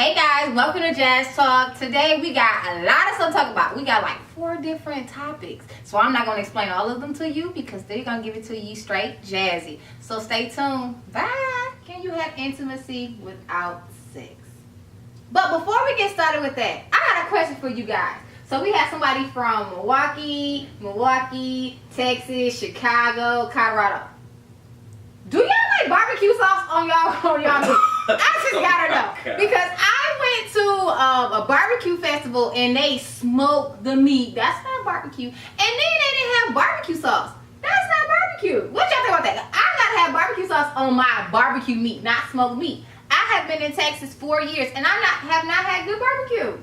Hey guys, welcome to Jazz Talk. Today we got a lot of stuff to talk about. We got like 4 different topics. So I'm not going to explain all of them to you because they're going to give it to you straight jazzy. So stay tuned. Bye. Can you have intimacy without sex? But before we get started with that, I got a question for you guys. So we have somebody from Milwaukee, Texas, Chicago, Colorado. Do y'all like barbecue sauce on y'all meat? I just gotta know. Because I went to a barbecue festival and they smoked the meat. That's not barbecue. And then they didn't have barbecue sauce. That's not barbecue. What y'all think about that? I gotta have barbecue sauce on my barbecue meat, not smoked meat. I have been in Texas 4 years and have not had good barbecue.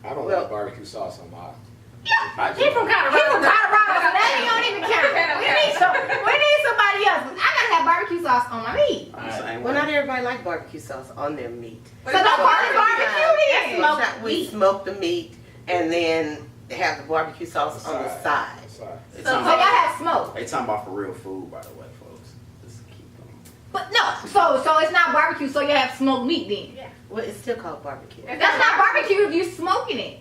I don't like barbecue sauce on mine. Yeah, he from Colorado. So that he don't even count. We need somebody else. I gotta have barbecue sauce on my meat. Well, not everybody like barbecue sauce on their meat. So don't call it barbecue then. We smoke the meat and then have the barbecue sauce on the side. So y'all have smoke. They talking about for real food, by the way, folks. Just keep going. But no, so it's not barbecue. So you have smoked meat then. Yeah. Well, it's still called barbecue. That's not barbecue if you're smoking it.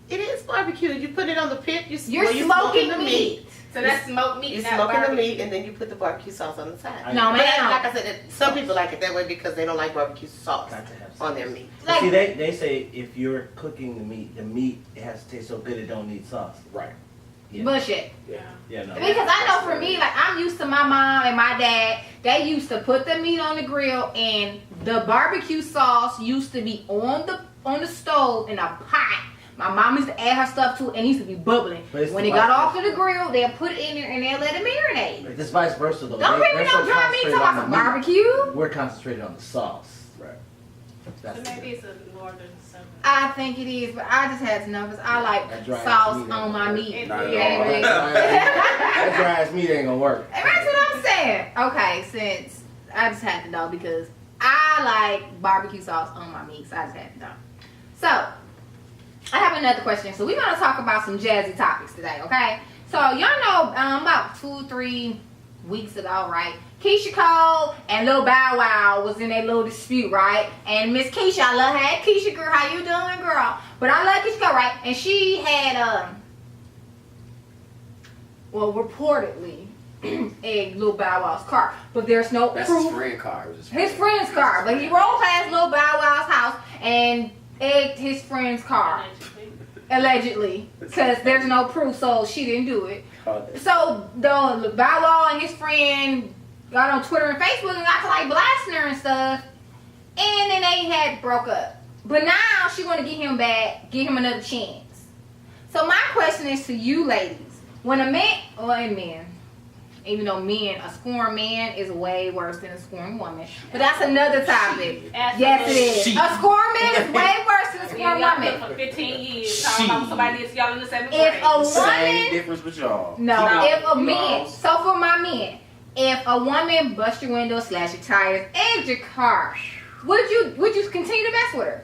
It is barbecue. You put it on the pit. You're smoking the meat. So that's smoked meat. You're smoking the meat, and then you put the barbecue sauce on the side. No, man. Like I said, some people like it that way because they don't like barbecue sauce on their meat. Like, see, they say if you're cooking the meat it has to taste so good it don't need sauce. Right. Yeah. Bullshit. Yeah. No. Because I know for me, like I'm used to my mom and my dad. They used to put the meat on the grill, and the barbecue sauce used to be on the stove in a pot. My mom used to add her stuff to it, and it used to be bubbling. When it got off to the grill, they'll put it in there and they'll let it marinate. It's vice versa though. Don't bring me no dry meat talking about some barbecue. We're concentrated on the sauce. Right. So maybe it's a northern something. I think it is, but I just had to know because I like sauce on my meat. That dry ass meat ain't gonna work. And that's what I'm saying. Okay, since I just had to know because I like barbecue sauce on my meat, so I just had to know. So, I have another question. So, we're going to talk about some jazzy topics today, okay? So, y'all know about 2-3 weeks ago, right? Keisha Cole and Lil Bow Wow was in a little dispute, right? And Miss Keisha, I love her. Hey, Keisha, girl, how you doing, girl? But I love Keisha Cole, right? And she had, reportedly egged Lil Bow Wow's car. But there's no proof. That's his friend's car. His friend's car. But he rolled past Lil Bow Wow's house and egged his friend's car. Allegedly. Because there's no proof, so she didn't do it. So the Bow Wow and his friend got on Twitter and Facebook and got to like blasting her and stuff. And then they had broke up. But now she want to get him back, give him another chance. So my question is to you ladies. When a man, or a man, even though a scorned man is way worse than a scorned woman. But that's another topic. Yes, it is. A scorned man is way worse than a scorned woman. For 15 years, talking about somebody that's y'all in the 7th grade. If a woman, same difference with y'all. No, if a man, so for my men, if a woman bust your window, slash your tires, egg your car, would you continue to mess with her?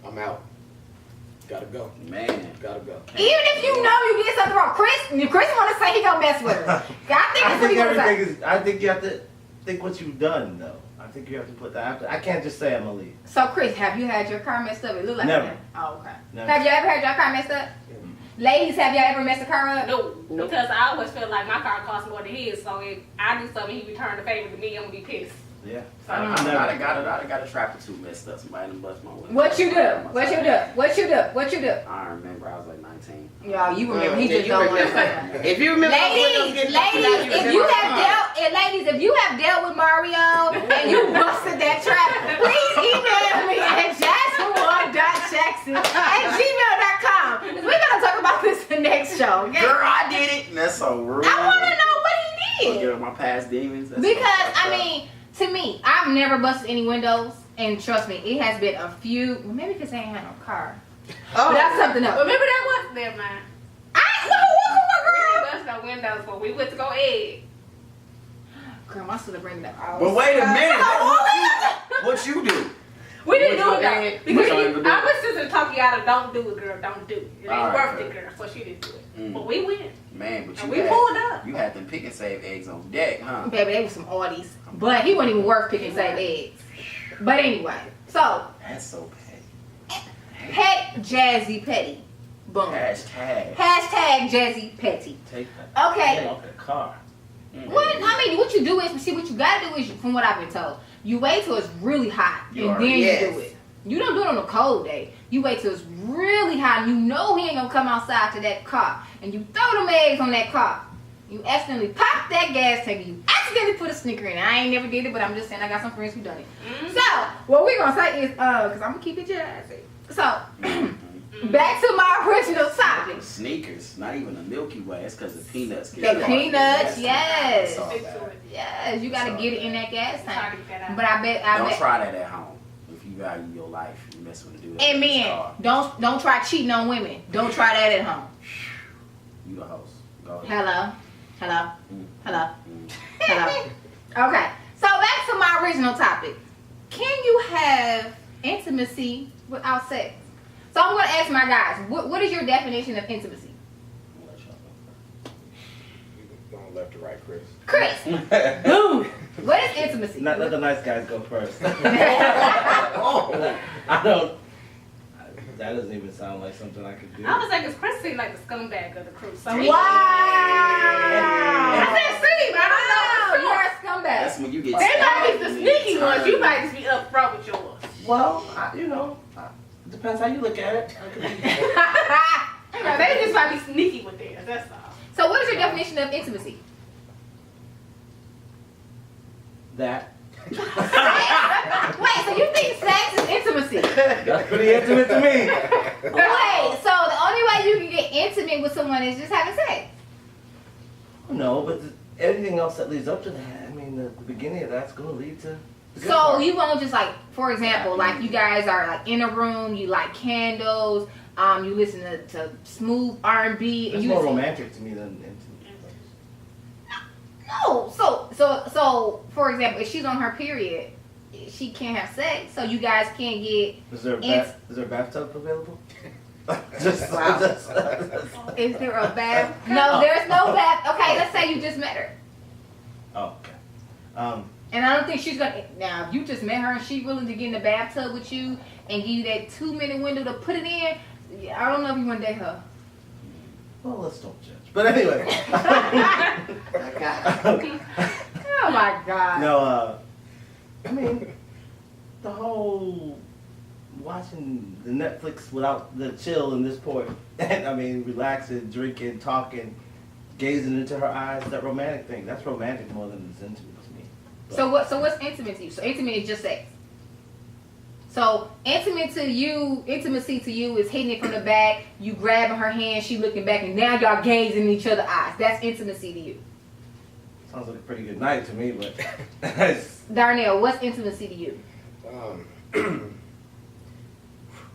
I'm out. Gotta go. Man. Gotta go. Even if you know you did something wrong. Chris want to say he gonna mess with her. I think you have to think what you've done though. I think you have to put that after. I can't just say I'm gonna leave. So Chris, have you had your car messed up? It look like Never. that. Oh, okay. Never. Have you ever had your car messed up? Ladies, have y'all ever messed a car up? No, because I always feel like my car costs more than his, so if I do something, he return the favor to me, I'm gonna be pissed. Yeah. I done got a trap or two messed up. Somebody done bust my window. What you do? I remember I was like 19. Y'all, you remember? He just don't want to say. If you remember, ladies, if you have dealt with Mario and you busted that trap, please email me at jackson1.jackson@gmail.com. We're gonna talk about this in the next show. Okay? Girl, I did it. And that's so rude. I want to know what he did. Forget my past demons. Because to me, I've never busted any windows, and trust me, it has been a few. Well, maybe because I ain't had no car. But that's something else. Remember that one? Never mind. Girl. We didn't bust no windows when we went to go egg. Girl, I should have bring that out. But wait a minute. What you do? We didn't do What it you though. did? Because What you our sister talking out of don't do it, girl, don't do it. It ain't Alright, worth it, girl. girl. So she didn't do it. Mm. But we went. Man, but And you we pulled up. You had them pick and save eggs on deck, huh? Baby, they were some oddies. But he wasn't even worth picking save eggs. But anyway, so That's so petty. pet Jazzy Petty. Boom. Hashtag. Hashtag Jazzy Petty. Take that. Okay. Get off the car. What I mean, what you do is, see, what you gotta do is, from what I've been told, you wait till it's really hot You and are- then yes. you do it. You don't do it on a cold day. You wait till it's really hot and you know he ain't gonna come outside to that car, and you throw them eggs on that car. You accidentally pop that gas tank and you accidentally put a Snicker in it. I ain't never did it, but I'm just saying I got some friends who done it. So what we gonna say is, cause I'm gonna keep it jazzy. So back to my original topic. Sneakers, not even a Milky Way. It's because the peanuts get The lost in peanuts, gas. yes. It's all Stick bad. to it. Yes, you gotta So, get it in that gas Try tank. to get that out. But I Don't bet. try that at home. If you value your life, you mess with a dude. And in his men, car. don't try cheating on women. Don't try that at home. You the host. Go ahead. Hello. Mm. Hello. Mm. Hello. Okay. So back to my original topic. Can you have intimacy without sex? So I'm gonna ask my guys, what is your definition of intimacy? I'll let y'all You going left to right, Chris? Chris, Boom. what is intimacy? Let the nice guys go first. go. I don't. That doesn't even sound like something I could do. I was like, because Chris seemed like the scumbag of the crew. So Wow. he, I said seem, I don't know. You're a scumbag. That's when you get. They might be the stabbed sneaky and ones. You turned. might just be up front with yours. Well, depends how you look at it. I could be They just might be sneaky with theirs. That's all. So what is your definition of intimacy? that. Wait, so you think sex is intimacy? That's pretty intimate to me. Wait, so the only way you can get intimate with someone is just having sex? No, but everything else that leads up to that, I mean, the beginning of that's going to lead to the good So part. you won't just like, for example, like you guys are like in a room, you light candles, you listen to smooth R&B, and It's you more romantic to me than intimate. No, so for example, if she's on her period, she can't have sex, so you guys can't get. Is there a is there a bathtub available? Wow. Is there a bath? No, there's no bath. Okay, let's say you just met her, Oh, okay. and I don't think she's gonna. Now, if you just met her and she's willing to get in the bathtub with you and give you that 2-minute window to put it in, I don't know if you want to date her. Well, let's don't judge. But anyway. My God. Oh my God. No, I mean, the whole watching the Netflix without the chill in this point, and I mean, relaxing, drinking, talking, gazing into her eyes, that romantic thing, that's romantic more than it's intimate to me. But So what's intimate to you? So intimate is just sex. So intimacy to you is hitting it from the back, you grabbing her hand, she looking back, and now y'all gazing in each other's eyes. That's intimacy to you. sounds like a pretty good night to me, but it's- Darnell, what's intimacy to you?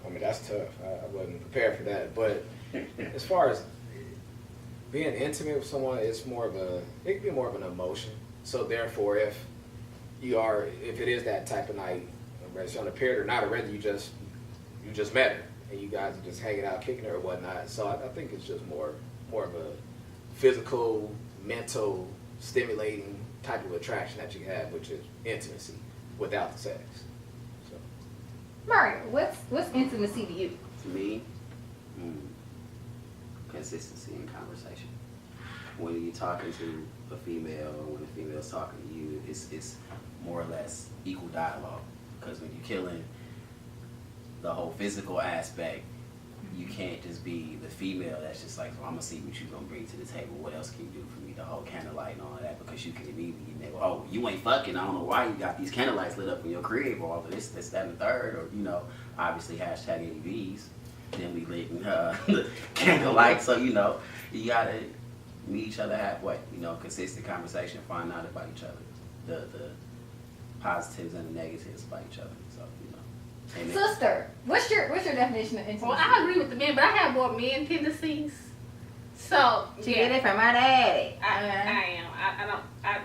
I mean, that's tough. I wasn't prepared for that. But as far as being intimate with someone, it can be more of an emotion. So therefore, if it is that type of night, whether it's on a period or not, or whether you just met her and you guys are just hanging out, kicking her or whatnot. So I think it's just more of a physical, mental, stimulating type of attraction that you have, which is intimacy without the sex. So. Mario, what's intimacy to you? To me, consistency in conversation. When you're talking to a female or when a female's talking to you, it's more or less equal dialogue. Because when you're killing the whole physical aspect, you can't just be the female that's just like, well, I'm going to see what you're going to bring to the table. What else can you do for me? The whole candlelight and all of that. Because you can immediately know, oh, you ain't fucking. I don't know why you got these candlelights lit up in your crib or all of this, that, and the third. Or, obviously hashtag AVs. Then we lit the candlelight. So, you got to meet each other halfway. Consistent conversation, find out about each other. The positives and the negatives about each other. So, Amen. Sister, what's your definition of intimacy? Well, I agree with the men, but I have more men tendencies. So, She get it from my daddy. I am. I'm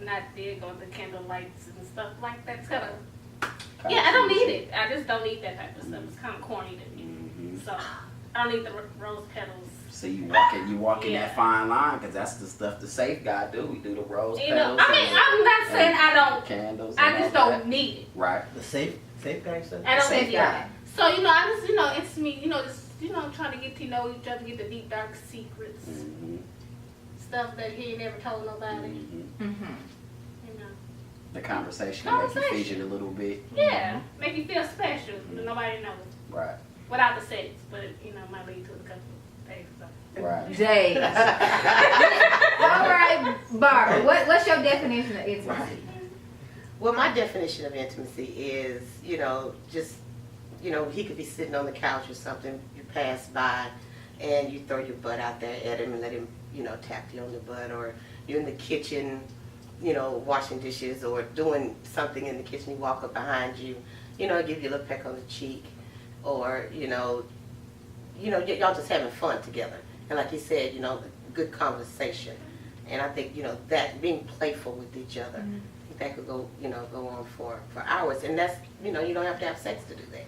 not big on the candle lights and stuff like that. It's kind of Yeah, I don't need it. I just don't need that type of stuff. It's kind of corny to me. So I don't need the rose petals. So you walk in that fine line, because that's the stuff the safe guy do. We do the rose petals. I mean, I'm not saying I don't. Candles. I just don't need it. Right. The safe guy said. I don't Safe need guy. it. So I just it's me. Just trying to get to know each other, get the deep dark secrets, stuff that he ain't never told nobody. The conversation make you fidget a little bit. Yeah, make you feel special, but nobody knows. Right. Without the sex, but it might lead to a couple of days or something. Right. Days. All right, Barbara. What's your definition of intimacy? Well, my definition of intimacy is, just, he could be sitting on the couch or something, you pass by and you throw your butt out there at him and let him, tap you on the butt, or you're in the kitchen, washing dishes or doing something in the kitchen, he walk up behind you, give you a little peck on the cheek, or, y'all just having fun together. And like you said, good conversation. And I think, that being playful with each other, that could go, go on for hours. And that's, you don't have to have sex to do that.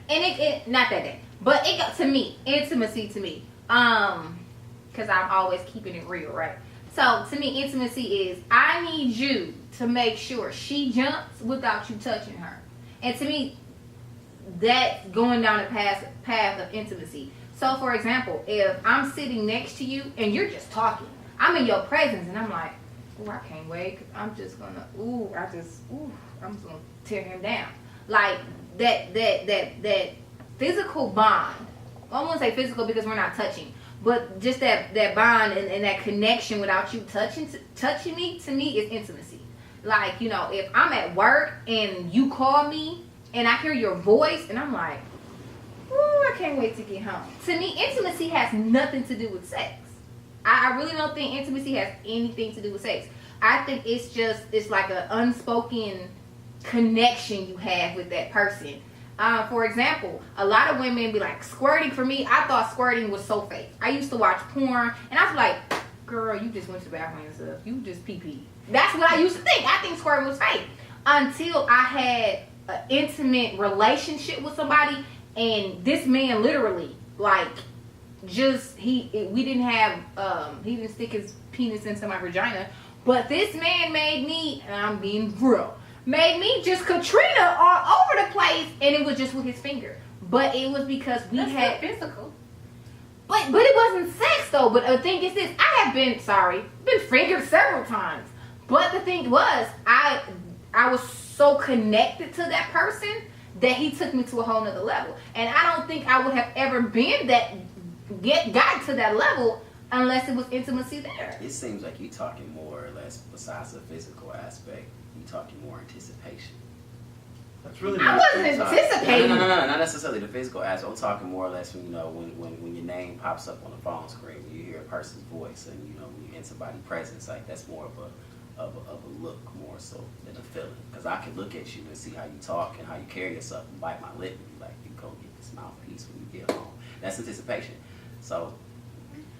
And it not that day, but it got to me, intimacy to me, because I'm always keeping it real, right? So to me, intimacy is I need you to make sure she jumps without you touching her, and to me, that's going down the path of intimacy. So for example, if I'm sitting next to you and you're just talking, I'm in your presence and I'm like, oh, I can't wait. I'm just gonna, I'm just gonna tear him down. Like that physical bond. I won't say physical because we're not touching, but just that bond and that connection without you touching me, to me, is intimacy. Like, if I'm at work and you call me and I hear your voice and I'm like, ooh, I can't wait to get home. To me, intimacy has nothing to do with sex. I really don't think intimacy has anything to do with sex. I think it's like an unspoken connection you have with that person. For example, a lot of women be like, squirting. For me, I thought squirting was so fake. I used to watch porn and I was like, girl, you just went to the bathroom and stuff. You just pee-pee. That's what I used to think. I think squirting was fake. Until I had an intimate relationship with somebody and this man literally, like, we didn't have, he didn't stick his penis into my vagina, but this man made me, and I'm being real, made me just Katrina all over the place, and it was just with his finger. But it was because That's not physical. But it wasn't sex though. But the thing is this, I have been fingered several times. But the thing was, I was so connected to that person that he took me to a whole nother level. And I don't think I would have ever gotten to that level unless it was intimacy there. It seems like you're talking more or less, besides the physical aspect, you're talking more anticipation. That's really. I wasn't anticipating. No, not necessarily the physical aspect. I'm talking more or less when when your name pops up on the phone screen, when you hear a person's voice, and when you're in somebody's presence, like that's more of a look more so than a feeling. Because I can look at you and see how you talk and how you carry yourself and bite my lip and be like, you go get this mouthpiece when you get home. That's anticipation. So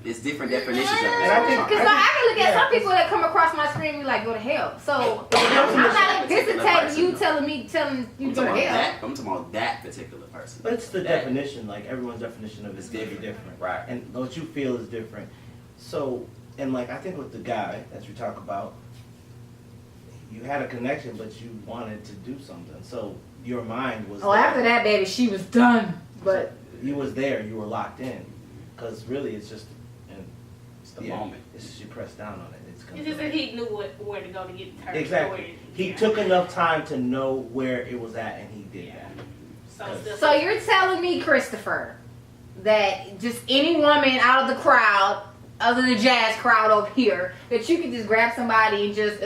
it's different definitions of it. Because I can look at some people that come across my screen and be like, go to hell. So I'm not anticipating you telling you go to hell. I'm talking about that particular person. But it's the definition, like everyone's definition of it's different. Right. And what you feel is different. So, and like I think with the guy that you talk about, you had a connection, but you wanted to do something. So your mind was. Oh, there. After that, baby, she was done. But you was there. You were locked in. Because really, it's just. It's the moment. It's just you press down on it. It's just that he knew where to go to get her. Exactly. He took enough time to know where it was at, and he did that. So you're telling me, Christopher, that just any woman out of the crowd, other than the jazz crowd over here, that you can just grab somebody and just,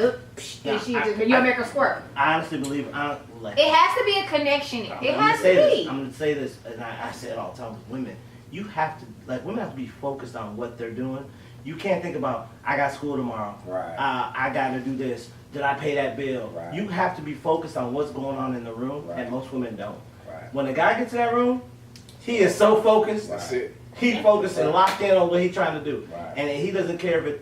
you'll make her squirt. I honestly believe, it has to be a connection. It has to be. I'm going to say this, and I say it all the time with women. You have to, women have to be focused on what they're doing. You can't think about, I got school tomorrow. Right. I got to do this. Did I pay that bill? Right. You have to be focused on what's going on in the room, right. And most women don't. Right. When a guy gets in that room, he is so focused. That's it. He focused and locked in on what he's trying to do. Right. And he doesn't care if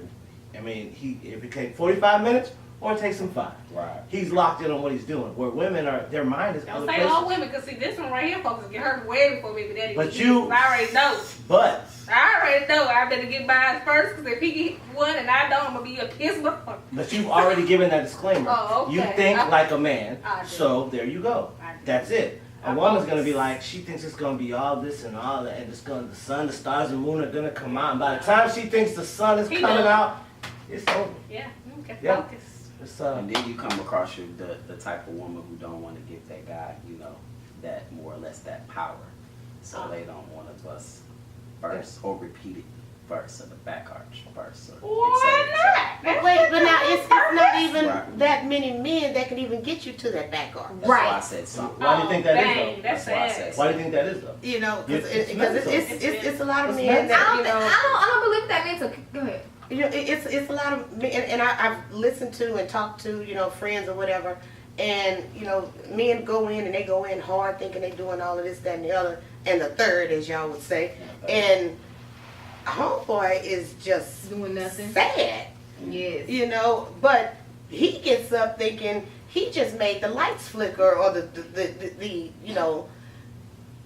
it takes 45 minutes or it takes him 5. Right. He's locked in on what he's doing. Where women are, their mind is Don't other say places. all women, because see, this one right here, folks, get hurt way before baby daddy. But get you- his. I already know. But I already know. I better get mine first, because if he get one and I don't, I'm going to be a pissed motherfucker. you've already given that disclaimer. Oh, okay. You think like a man, I do. so there you go. I do. That's it. A I woman's focus. gonna be like, she thinks it's gonna be all this and all that, and it's gonna, the sun, the stars, and moon are gonna come out. And by the time she thinks the sun is He coming knows. out, it's over. Yeah, okay, Yeah. focus. It's And then you come across the type of woman who don't want to give that guy, that more or less that power. So they don't want to bust verse or repeat it verse or the back arch verse. Or Why et cetera, et cetera. not? But wait, but now it's not even Right. that many men that can even get you to that back arch. That's why I Right. said something. Why do you think that is, dang, though? That's That's why I sad. said Why do you think that is though? You know, It's because mental. it's a lot of It's men mental. I that, don't, I don't believe that mental. Go ahead. it's a lot of men, and I've listened to and talked to, friends or whatever, and, men go in and they go in hard thinking they doing all of this, that, and the other, and the third, as y'all would say, and homeboy is just Doing nothing. sad, Yes. but he gets up thinking he just made the lights flicker or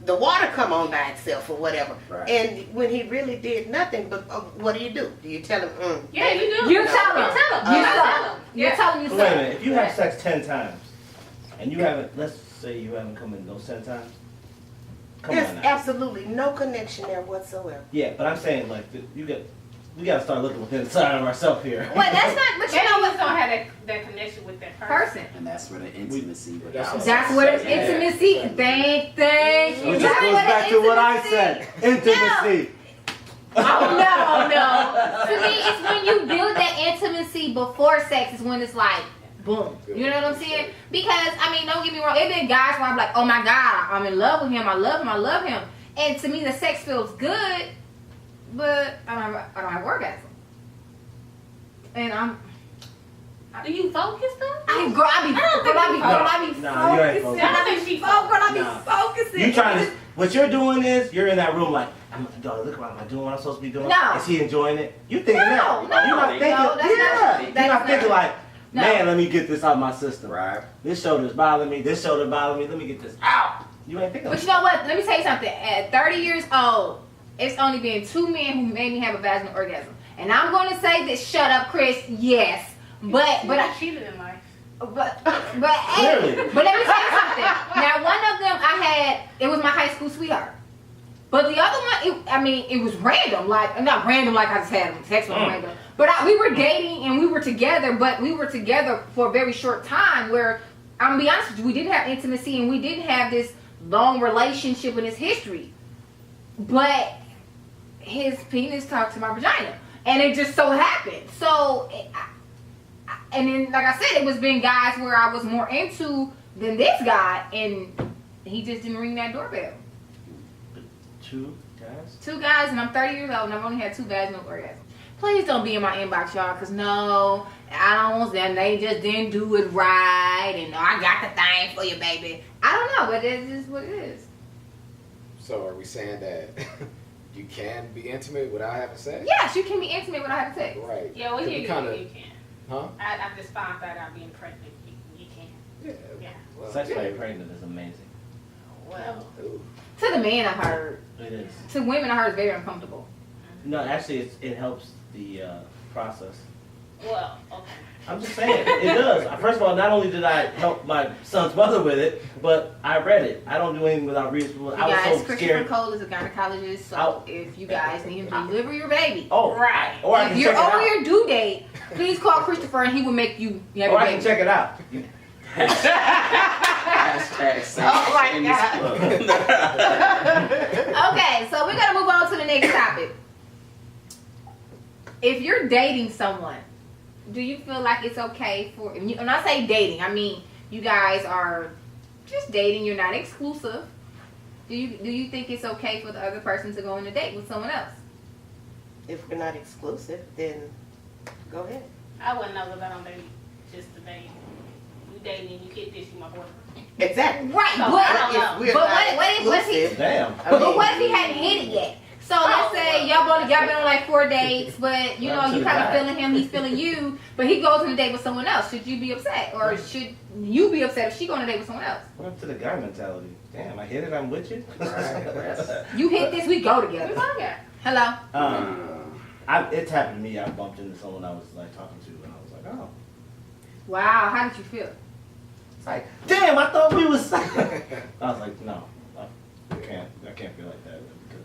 the water come on by itself or whatever. Right. And when he really did nothing, but what do? Do you tell him? Yeah, you do. You tell him. You tell him. You You tell tell him. him. You're Yeah. telling you So wait a something. minute, if you have sex 10 times, and you haven't, let's say you haven't come in those 10 times, come There's on now. absolutely no connection there whatsoever. Yeah, but I'm saying, like, we gotta start looking within the side of ourselves here. Well, that's not. But They you know always what? don't have that connection with that person. Person. And that's where the intimacy That's what it's intimacy. Thank. It just That's goes what back it to what I intimacy. said, intimacy. Oh no. To me, it's when you build that intimacy before sex is when it's like, boom. You know what I'm saying? Because don't get me wrong. It been guys where I'm like, oh my god, I'm in love with him. I love him. I love him. And to me, the sex feels good, but I don't have orgasm. And Do you focus though? I be No, you ain't focusing. focused. I think she I be Nah. focusing. You trying to, what you're doing is, you're in that room like, dog, look, am I doing what I'm supposed to be doing? No. Is he enjoying it? You thinking that. No, You're not thinking, no, that's not- yeah. You're that's not not- thinking like, No. man, let me get this out of my system. Right. This shoulder's bothering me, this shoulder bothering me, let me get this out. You ain't thinking But like you know what? Let me tell you something. At 30 years old, it's only been 2 men who made me have a vaginal orgasm. And I'm going to say this, shut up, Chris, yes. But I cheated in life. hey, Clearly. but let me tell you something. Now, one of them it was my high school sweetheart. But the other one, it was random. Like, not random like I just had sex with him random. But we were dating and we were together, but we were together for a very short time where, I'm going to be honest with you, we didn't have intimacy and we didn't have this long relationship in his history. But his penis talked to my vagina. And it just so happened. So, and then, like I said, it was been guys where I was more into than this guy, and he just didn't ring that doorbell. 2 guys? 2 guys, and I'm 30 years old, and I've only had 2 vaginal orgasms. Please don't be in my inbox, y'all, because no, I don't want them. They just didn't do it right, and no, I got the thing for you, baby. I don't know, but it's just what it is. So are we saying that you can be intimate without having sex? Yes, you can be intimate without having sex. Right. Yeah, well, here you kinda, can. Huh? I just found out I'm being pregnant. You can. Yeah. Yeah. Well, Sex yeah. while you're pregnant is amazing. Well. Ooh. To the men, I heard. It is. To women, I heard it's very uncomfortable. No, actually, it helps the process. Well, okay. I'm just saying, it does. First of all, not only did I help my son's mother with it, but I read it. I don't do anything without reading. You I guys, was so Christopher scared. Cole is a gynecologist, so Oh. if you guys need him to deliver your baby, Oh, Right. or I if can you're check it over out. your due date, please call Christopher and he will make you have Or your I can baby. check it out. Hashtag sex Oh my in this God. club. Okay, so we're gonna move on to the next topic. If you're dating someone, do you feel like it's okay for? And when I say dating, I mean you guys are just dating. You're not exclusive. Do you think it's okay for the other person to go on a date with someone else? If we're not exclusive, then go ahead. I wouldn't know because I don't date just to date. You dating, you can't dish my boyfriend. Exactly. Right, So, but I don't know. If we're But not what if he? exclusive, Damn. I But mean, what if he hadn't hit it yet? So let's say y'all been on like 4 dates, but you know you kind of feeling him, he's feeling you, but he goes on a date with someone else. Should you be upset, or should you be upset if she go on a date with someone else? Went up to the guy mentality. Damn, I hit it. I'm with you. You hit this, we go together. Hello. It's happened to me. I bumped into someone I was like talking to, and I was like, oh. Wow, how did you feel? It's like, damn, I thought we was. I was like, no, I can't feel like that.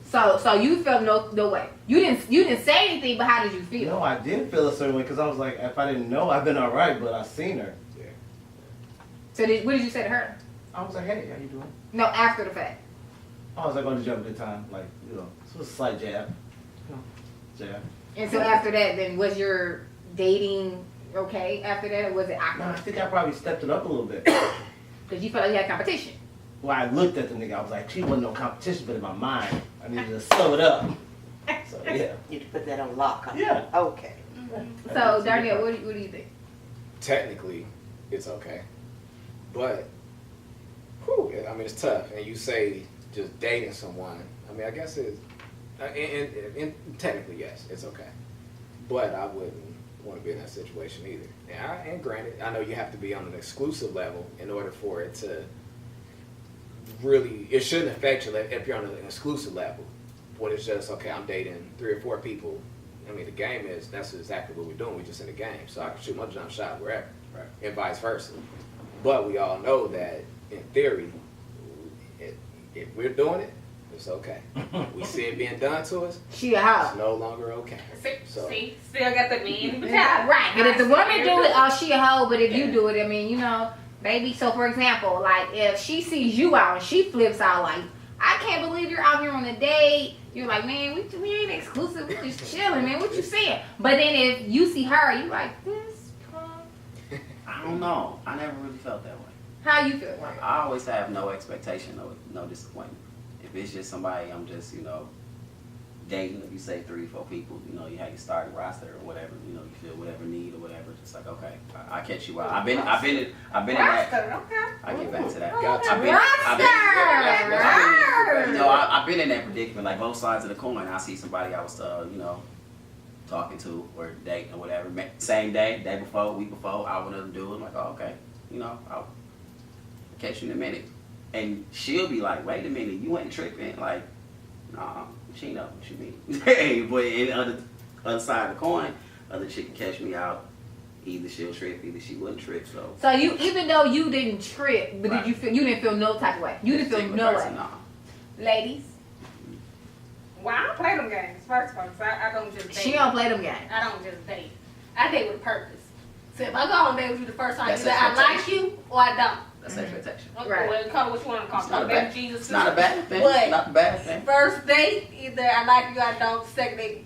So you felt no way. You didn't say anything, but how did you feel? No, I did feel a certain way because I was like, if I didn't know, I've been all right, but I seen her. Yeah. So what did you say to her? I was like, hey, how you doing? No, after the fact. I was like, oh, did you have a good time? Like, you know, it was a slight jab. Jab. And so after that, then was your dating okay after that, or was it No, I awkward? think I probably stepped it up a little bit. Because you felt like you had competition. Well, I looked at the nigga, I was like, she wasn't no competition, but in my mind, I needed to slow it up. So, yeah. You put that on lock, huh? Yeah. Okay. So Darnell, what do you think? Technically, it's okay, but I mean, it's tough. And you say just dating someone. I mean, I guess it's and technically, yes, it's okay, but I wouldn't want to be in that situation either. And granted, I know you have to be on an exclusive level in order for it to really. It shouldn't affect you if you're on an exclusive level. When it's just okay, I'm dating 3 or 4 people. I mean, the game that's exactly what we're doing. We're just in the game, so I can shoot my jump shot wherever, Right. and vice versa. But we all know that in theory, if we're doing it, it's okay. We see it being done to us, She a hoe. it's no longer okay. So See, still got the man. Right, but if the woman do it, oh, she a hoe. But if you do it, I mean, you know, baby. So for example, like if she sees you out and she flips out, like, I can't believe you're out here on a date. You're like, man, we ain't exclusive. We just chilling, man. What you saying? But then if you see her, you like this punk. I don't know. I never really felt that way. How you feel? I always have no expectation, no disappointment. If it's just somebody I'm just, dating, if you say 3 or 4 people, you have your starting roster or whatever, you feel whatever need or whatever, just like, okay, I catch you out. I've been in that. Okay. I get back to that. Gotcha. I've been in that predicament, like both sides of the coin. I see somebody I was, talking to or dating or whatever, same day before, week before, I want to do it. I'm like, oh, okay, I'll catch you in a minute. And she'll be like, wait a minute, you ain't tripping. Like, nah, she know what you mean. Hey, but in the other side of the coin, other chick can catch me out. Either she'll trip, either she wouldn't trip. So you, even though you didn't trip, but Right. you didn't feel no type of way. You didn't feel no way. Nah. Ladies, Well, I don't play them games, first of all, so I don't just date. she don't play them games. I don't just date. I date with a purpose. So if I go on a date with you the first time, That's either I like expectation. you or I don't. That's expectation. Okay, Right. well, call it what you want to call It's not a it. bad. Baby Jesus. It's not a bad thing. But- It's not a bad thing. First date, either I like you or I don't. Second date,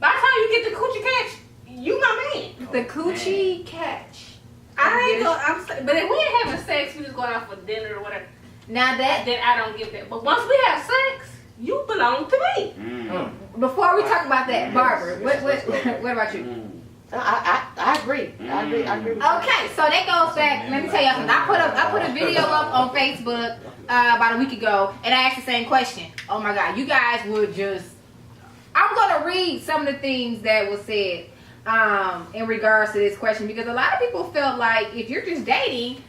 by the time you get the coochie catch, you my man. The coochie catch. I ain't gonna, but if we ain't having sex, we just going out for dinner or whatever, Now that, then I don't give that. But once we have sex, you belong to me. before we talk about that, Barbara, what about you? I agree. I agree with you. Okay, so that goes back. Let me tell y'all something. I put a video up on Facebook about a week ago, and I asked the same question. Oh my God, you guys would just. I'm gonna read some of the things that was said in regards to this question, because a lot of people felt like if you're just dating,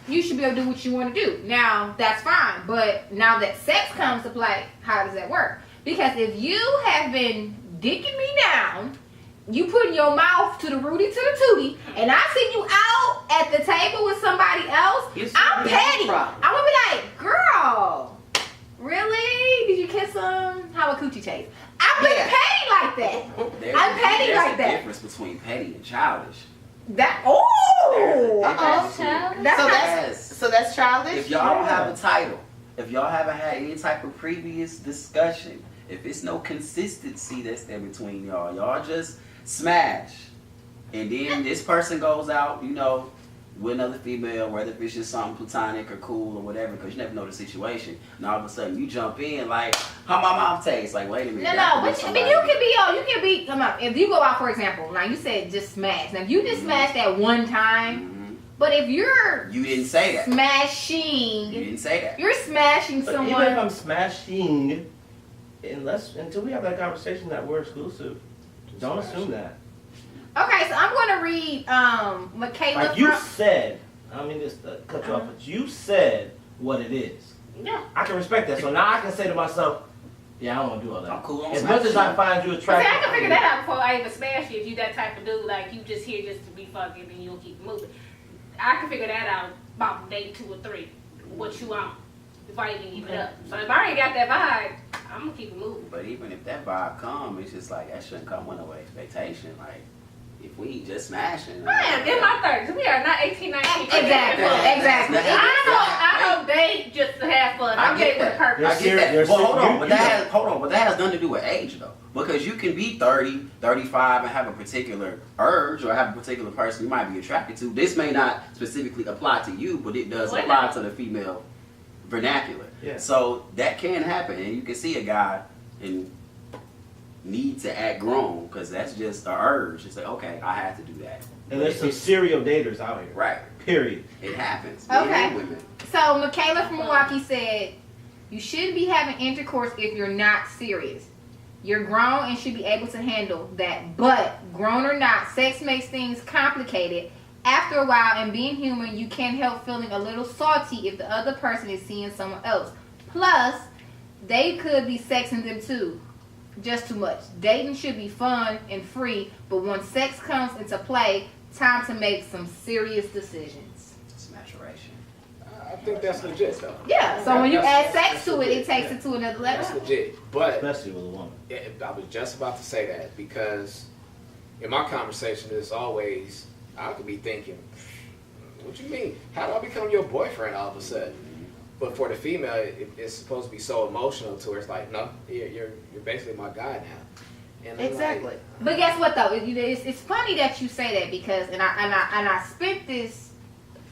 you should be able to do what you want to do. Now that's fine, but now that sex comes to play, how does that work? Because if you have been dicking me down, you putting your mouth to the Rudy to the Tootie, and I see you out at the table with somebody else, I'm petty. I'm gonna be like, girl, really? Did you kiss him? How a coochie taste? I'm being petty like that. I'm petty like There's a that. difference between petty and childish. That So that's childish. If y'all don't have a title, if y'all haven't had any type of previous discussion, if it's no consistency that's there between y'all just smash. And then this person goes out, with another female, whether if it's just something platonic or cool or whatever, because you never know the situation. And all of a sudden you jump in like, how my mouth tastes? Like, wait a minute. No, but I mean, you can be, come on, if you go out, for example, now you said just smash. Now, if you just smash that one time, but if you're You didn't say that. smashing, You didn't say that. you're smashing But even if someone. I'm smashing, until we have that conversation that we're exclusive, don't assume that. Okay, so I'm going to read Michaela. Like you said, I don't mean just to cut you off, but you said what it is. Yeah. I can respect that. So now I can say to myself, yeah, I don't want to do all that. I'm cool on As much as I find you See, attractive. I can figure that out before I even smash you. If you that type of dude, like you just here just to be fucking and you'll keep moving. I can figure that out about day 2 or 3. What you want before I even give it up. So if I ain't got that vibe, I'm gonna keep it moving. But even if that vibe come, it's just like that shouldn't come with no expectation. Like if we just smashing. Man, in my 30s, we are not 18, 19. Exactly. I don't date just to have fun. I'm dating with a purpose. I get that. You're Well, hold on. you- But that has nothing to do with age, though. Because you can be 30, 35, and have a particular urge or have a particular person you might be attracted to. This may not specifically apply to you, but it does Well, apply to the female vernacular. Yeah. So that can happen, and you can see a guy and need to act grown because that's just an urge. It's like, okay, I have to do that. And there's some serial daters out here. Right. Period. It happens. Men Okay. and women. So Michaela from Milwaukee said, you shouldn't be having intercourse if you're not serious. You're grown and should be able to handle that. But grown or not, sex makes things complicated. After a while, and being human, you can't help feeling a little salty if the other person is seeing someone else. Plus, they could be sexing them too. Just too much. Dating should be fun and free, but when sex comes into play, time to make some serious decisions. It's maturation. I think that's legit though. Yeah, so when you add That's sex to it, legit. it takes it to another level. That's legit. But Especially with a woman. I was just about to say that because in my conversation, it's always I could be thinking, "What you mean? How do I become your boyfriend all of a sudden?" But for the female, it's supposed to be so emotional to her. It's like, no, you're basically my guy now. And I'm Exactly. like, But guess what though? It's funny that you say that because and I spent this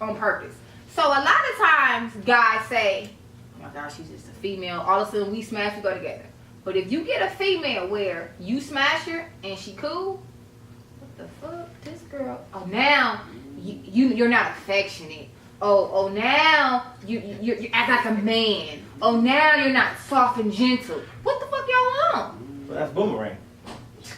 on purpose. So a lot of times guys say, "Oh my gosh, she's just a female." All of a sudden we smash, we go together. But if you get a female where you smash her and she cool, what the fuck, this girl? Oh, now you're not affectionate. Oh, now you act like a man. Oh, now you're not soft and gentle. What the fuck y'all want? Well, that's boomerang.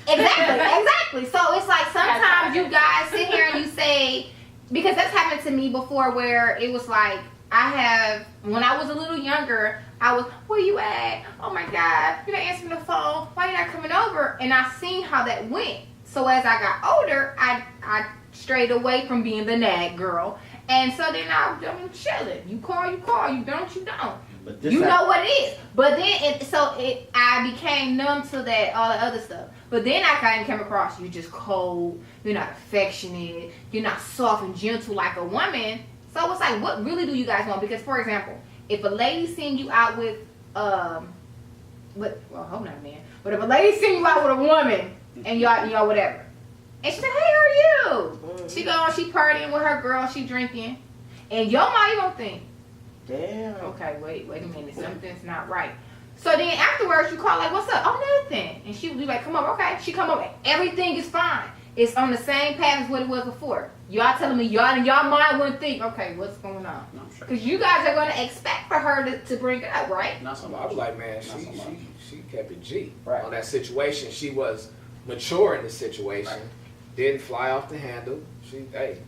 Exactly. So it's like sometimes you guys sit here and you say, because that's happened to me before where it was like, when I was a little younger, I was, where you at? Oh my God, you're not answering the phone. Why you not coming over? And I seen how that went. So as I got older, I strayed away from being the nag girl. And so then I'm chilling. You call, you don't, you don't. But this You know what it is. But then, I became numb to that, all the other stuff. But then I kind of came across, you're just cold, you're not affectionate, you're not soft and gentle like a woman. So it's like, what really do you guys want? Because, for example, if a lady seen you out with, well, I hope not a man, but if a lady seen you out with a woman, and y'all whatever, and she said, hey, how are you? She she partying with her girl, she drinking, and your mom, you gonna think, Damn. okay, wait a minute, something's not right. So then afterwards, you call like, what's up? Oh, nothing. And she would be like, come over, okay. She come over, everything is fine. It's on the same path as what it was before. Y'all telling me y'all mind wouldn't think, okay, what's going on? No, sure. Because you guys are going to expect for her to bring it up, right? Not so I much. was like, man, Not so much. she kept it G Right. on that situation. She was mature in the situation. Right. Didn't fly off the handle. Hey,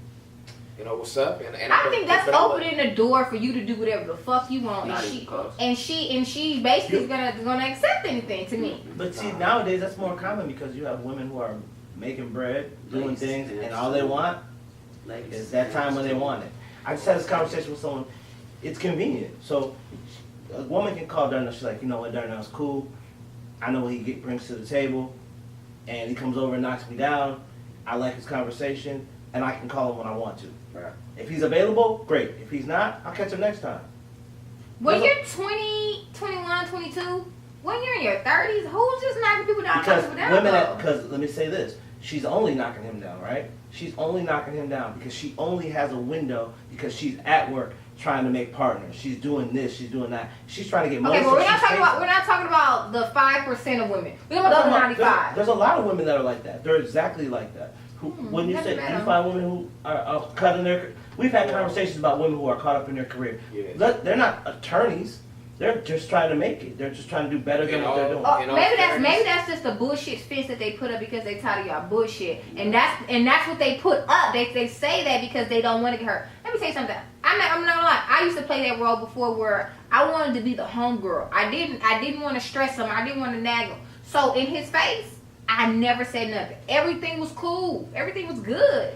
you know what's up? And I think that's but I'm like, opening the door for you to do whatever the fuck you want. Not And even close. she basically is gonna accept anything to me. But see, nowadays that's more common because you have women who are making bread, doing Ladies, things, yeah. and all they want Ladies, is that time when they want it. I just had this conversation with someone. It's convenient. So a woman can call Darnell. She's like, you know what, Darnell's cool. I know what he brings to the table, and he comes over and knocks me down. I like his conversation, and I can call him when I want to. Right. If he's available, great. If he's not, I'll catch him next time. When Well, you're 20, 21, 22, when you're in your 30s, who's just knocking people down? Because knocking people down, women, though? because let me say this, she's only knocking him down, right? She's only knocking him down because she only has a window because she's at work trying to make partners. She's doing this, she's doing that. She's trying to get money. Okay, but so we're not she's talking about faithful. we're not talking about the 5% of women. We're talking about the other 95. There's a lot of women that are like that. They're exactly like that. Who, when you never say met you them. find women who are caught in their, we've had conversations about women who are caught up in their career. Yeah. They're not attorneys. they're just trying to make it. They're just trying to do better than what they're doing. Oh, In all maybe fairness- that's just the bullshit fence that they put up because they tired of y'all bullshit, and that's what they put up. They say that because they don't want to get hurt. Let me say something. I'm not gonna lie. I used to play that role before where I wanted to be the homegirl. I didn't want to stress him. I didn't want to nag him. So in his face, I never said nothing. Everything was cool. Everything was good.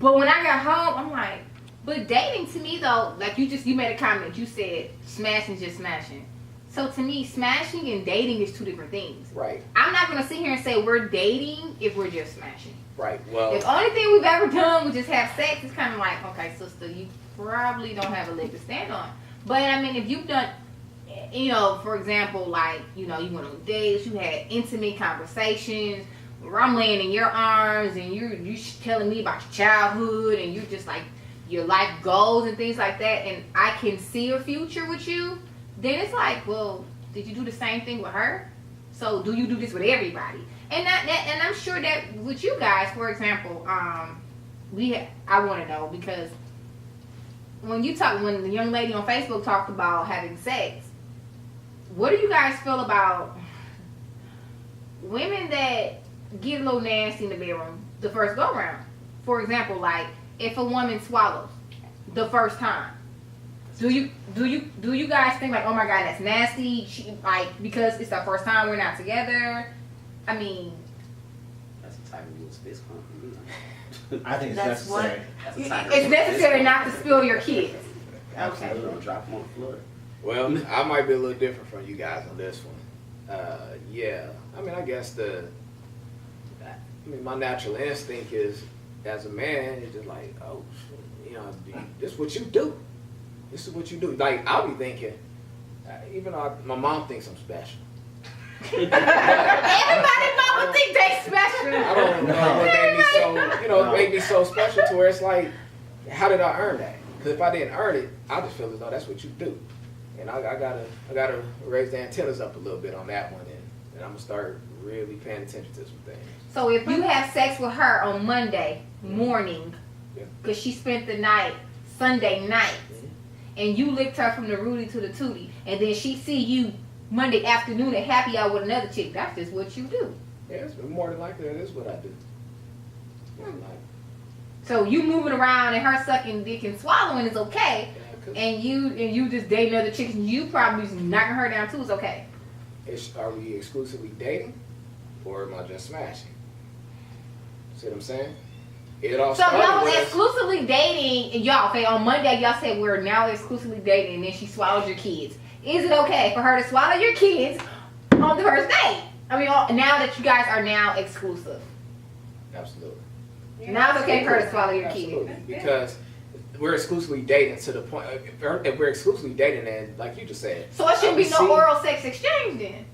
But when I got home, I'm like, but dating to me though, like you made a comment. You said smashing just smashing. So to me, smashing and dating is two different things. Right. I'm not gonna sit here and say we're dating if we're just smashing. Right. Well. If the only thing we've ever done was just have sex, it's kind of like, okay, sister, you probably don't have a leg to stand on. But I mean, if you've done, for example, like, you went on dates, you had intimate conversations, where I'm laying in your arms and you're telling me about your childhood and you're just like your life goals and things like that, and I can see a future with you, then it's like, well, did you do the same thing with her? So do you do this with everybody? And and I'm sure that with you guys, for example, I want to know, because when the young lady on Facebook talked about having sex, what do you guys feel about women that get a little nasty in the bedroom the first go round? For example, like if a woman swallows the first time, do you guys think like, oh my god, that's nasty? Because it's the first time we're not together. I mean, That's a type of fist pump. I think it's That's what- necessary. That's a type of it's necessary fist not to pump. spill your kids. Absolutely. Don't drop them on the floor. Well, I might be a little different from you guys on this one. Yeah. I mean, I guess my natural instinct is, as a man, it's just like, oh, this is what you do. This is what you do. Like, I'll be thinking, even though my mom thinks I'm special. Everybody mama think they special. I don't know what made me so special to where it's like, how did I earn that? Because if I didn't earn it, I just feel as though that's what you do. And I gotta raise the antennas up a little bit on that one, and I'm gonna start really paying attention to some things. So if you have sex with her on Monday morning, Yeah. because she spent the night Sunday night, and you licked her from the Rudy to the Tootie, and then she see you Monday afternoon at happy hour with another chick, that's just what you do. Yeah, it's more than likely that is what I do. More than likely. So you moving around and her sucking dick and swallowing is okay, Yeah, 'cause and you just dating other chicks and you probably just knocking her down too is okay. are we exclusively dating, or am I just smashing? See what I'm saying? It all So started y'all was with us. exclusively dating, and y'all, okay, on Monday y'all said we're now exclusively dating, and then she swallowed your kids. Is it okay for her to swallow your kids on the first date? I mean, now that you guys are now exclusive. Absolutely. Now it's okay for her to swallow your Absolutely. kids. Because we're exclusively dating to the point. If we're exclusively dating, then like you just said. So it shouldn't be no See, oral sex exchange then.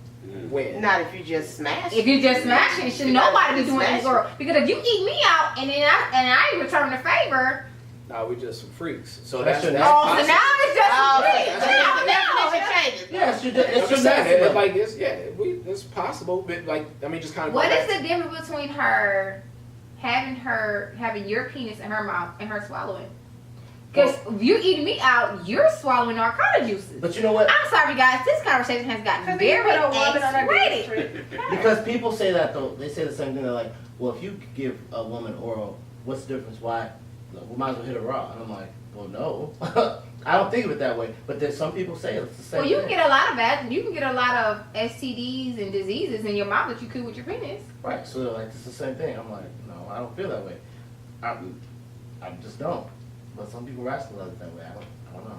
When? Not if you just smash. If you just smashing, should nobody be doing Smashing. this oral? Because if you eat me out and then I return the favor, No, we just some freaks. So That's that's your oh, so now it's just Oh, free. so So now now the definition changes. Yeah, it's your I'm it's your just saying, necessary. like it's possible, but like just kind of. what is the difference between her having your penis in her mouth and her swallowing? Because if you eating me out, you're swallowing narcotic juices. But you know what? I'm sorry, guys. This conversation has gotten very X-rated. Because people say that though, they say the same thing. They're like, well, if you give a woman oral, what's the difference? Why? We might as well hit her raw. And I'm like, well, no. I don't think of it that way. But there's some people say it's the same Well, you thing. can get a lot of that. You can get a lot of STDs and diseases in your mouth that you could with your penis. Right. So they're like, it's the same thing. I'm like, no, I don't feel that way. I just don't. But some people rationalize it that way. I don't know.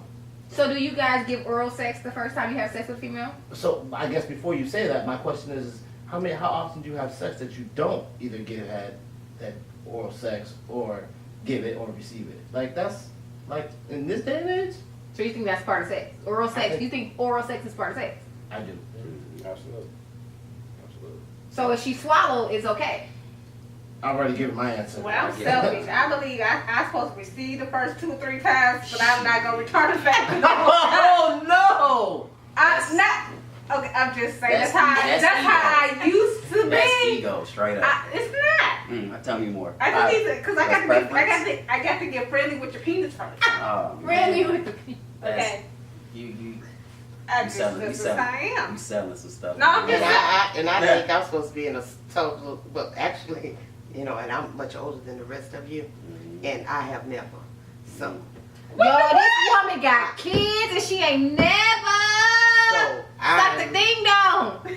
So do you guys give oral sex the first time you have sex with a female? So I guess before you say that, my question is, how often do you have sex that you don't either had that oral sex or give it or receive it? Like that's like in this day and age. So you think that's part of sex? Oral sex. You think oral sex is part of sex? I do. Absolutely. So if she swallowed, it's okay. I've already given my answer. Well, I'm selfish. I believe I'm supposed to receive the first 2 or 3 times, but I'm not gonna return it back. Oh no! I'm not. Okay, I'm just saying That's that's how I used to That's be. ego, straight up. It's not. Tell me more. I just need to, because I got That's to be, I got to get friendly with your penis first. Oh, man. Friendly with the Okay. You I just, that's what I am. You selling some stuff. No, I'm just And I think I'm supposed to be in a total, well, actually, and I'm much older than the rest of you, and I have never. So. Yo, this woman got kids and she ain't never sucked a ding dong. Suck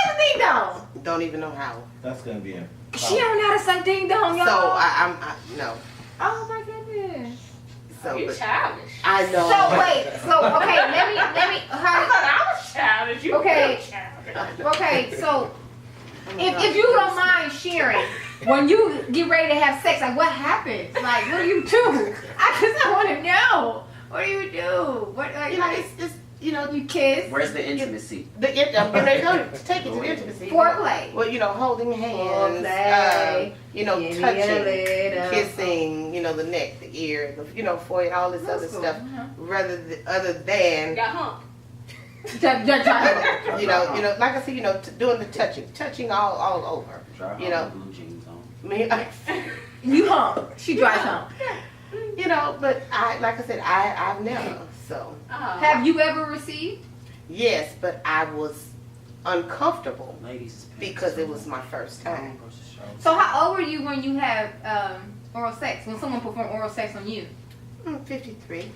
a ding dong. Don't even know how. That's gonna be a. She don't know how to suck ding dong, y'all. So I'm no. Oh my goodness. So you're but childish. I know. So wait, okay, let me I thought I was childish. You Okay. were childish. okay, so if you don't mind sharing, when you get ready to have sex, like what happens? Like what do you do? I want to know. What do you do? What like It's you kiss? Where's the intimacy? I'm gonna go take it to the intimacy. Foreplay. Well, holding hands, Foreplay. Give me a touching, little. kissing, the neck, the ear, the forehead, all this other That's cool. stuff. Other than, Got humped. like I said, doing the touching all over. Try You know. blue jeans on. You hump. She dries hump. But like I said, I've never. So Have you ever received? yes, but I was uncomfortable Ladies, because it was my first time. So how old were you when you have oral sex? When someone performed oral sex on you? 53.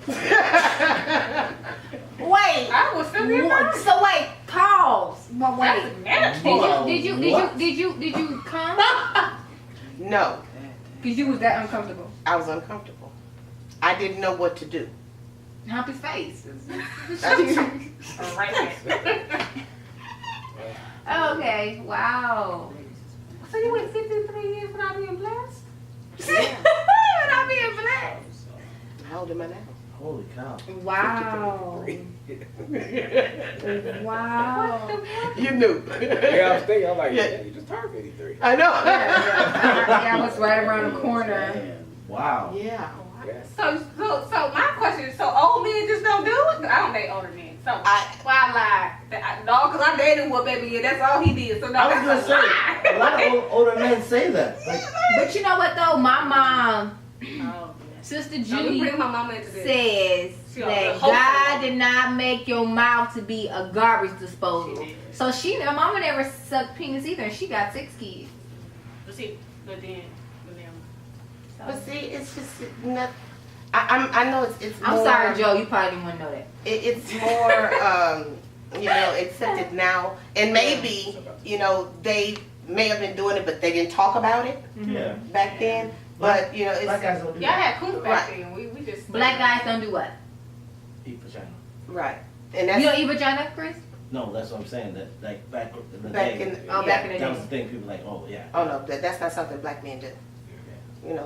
Wait. I was still in What? there. So wait. Pause. But wait. That's manageable. Did you come? No, Because you was that uncomfortable. I was uncomfortable. I didn't know what to do. Hump his face. Right there. Okay. Wow. So you went 53 years without being blessed? Without being blessed. How old am I now? Holy cow. Wow. Wow. You knew. Yeah, I was thinking, I'm like, Yeah. yeah, you just turned 53. I know. Yeah, I was right around the corner. Man. Wow. Yeah. Yeah. So my question is, so old men just don't do it? 'Cause I don't date older men. So why I lied? No, because I dated one baby, yeah, that's all he did. So no, I was gonna that's a lie. say, a lot of older men say that. Like, But you know what though? My mom, Oh, Sister Don't you Judy, bring my mama into this. says She that always hopeful. God did not make your mouth to be a garbage disposal. She did. So my mama never sucked penis either, and she got 6 kids. But then. But see, it's just not. I know it's more. I'm sorry, Joe. You probably didn't want to know that. It's more, accepted now, and maybe they may have been doing it, but they didn't talk about it yeah. back then. But it's Black guys don't do Y'all that. had coons back Right. then. We just. Black guys don't do what? Eat vagina. right, and You don't that's eat vagina, Chris? No, that's what I'm saying. That like back in the back day, in. Back in the that was the day. thing. People like, oh yeah. Oh no, that's not something black men do.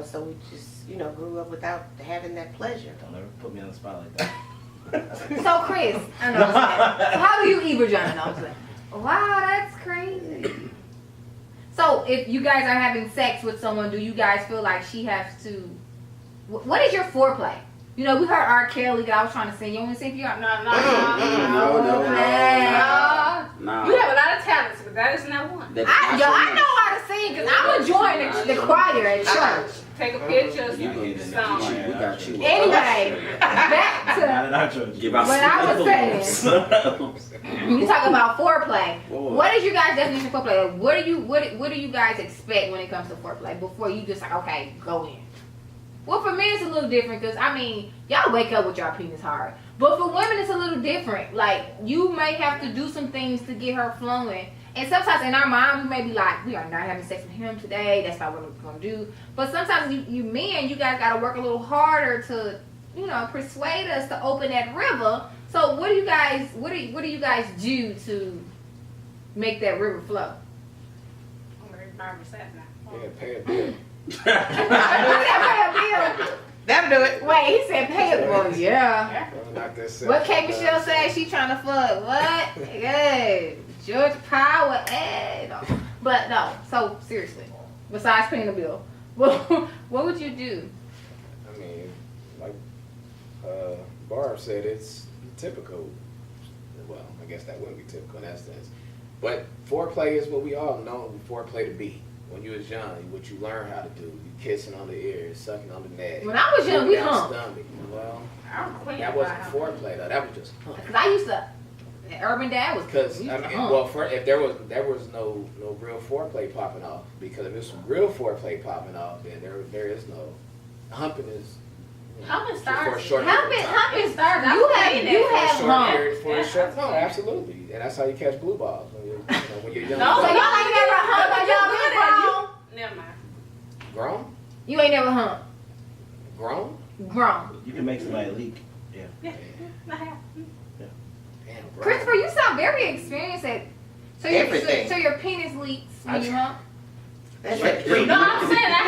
So we just grew up without having that pleasure. Don't ever put me on the spot like that. So Chris, I know. So how do you eat vagina? No, I'm just like, wow, that's crazy. So if you guys are having sex with someone, do you guys feel like she has to? What is your foreplay? We heard R. Kelly. That I was trying to sing. You want me to sing for you? No. No. Nah. You have a lot of talents, but that is not one. I know how to sing because I'm enjoying the choir at church. Take a picture of You gonna get some in song. the We got you. Anyway, back Not to in our church. Give out what I was saying. you talk about foreplay. Boy. What is you guys' definition of foreplay? Like, what do you guys expect when it comes to foreplay before you just like okay go in? Well, for men it's a little different because y'all wake up with y'all penis hard, but for women it's a little different. Like you may have to do some things to get her flowing. And sometimes in our mind, we may be like, we are not having sex with him today. That's not what we're going to do. But sometimes you men, you guys got to work a little harder to, persuade us to open that river. So what do you guys do to make that river flow? I'm very nervous at now. Yeah, pay a bill. He said pay a bill. That'll do it. Wait, he said pay a bill. Yeah. Knock that What K. Michelle say? She trying to fuck. What? Yeah. George Power. No. But no. So seriously, besides paying the bill, what would you do? I mean, like Barb said, it's typical. Well, I guess that wouldn't be typical in that sense. But foreplay is what we all know foreplay to be. when you was young, what you learn how to do, you kissing on the ears, sucking on the neck. When I was young, we down humped. stomach. Well, I'm queen. that wasn't foreplay though. That was just hump. Cause I used to. Urban Dad was Because we I used to mean, hump. well, if there was no real foreplay popping off, because if there's some real foreplay popping off, then there is no humping is. Humping for a starts. short period of time. Humping starts. You have For a short hump. period, for a Yeah. short, no, absolutely, and that's how you catch blue balls when you're young. No, So y'all ain't never hump But when y'all you been Never mind. grown, You ain't never hump. grown. Grown. You can make somebody leak. I have. Damn, grown. Christopher, you sound very experienced at. Everything. So your penis leaks when you hump. That's like No, I'm saying I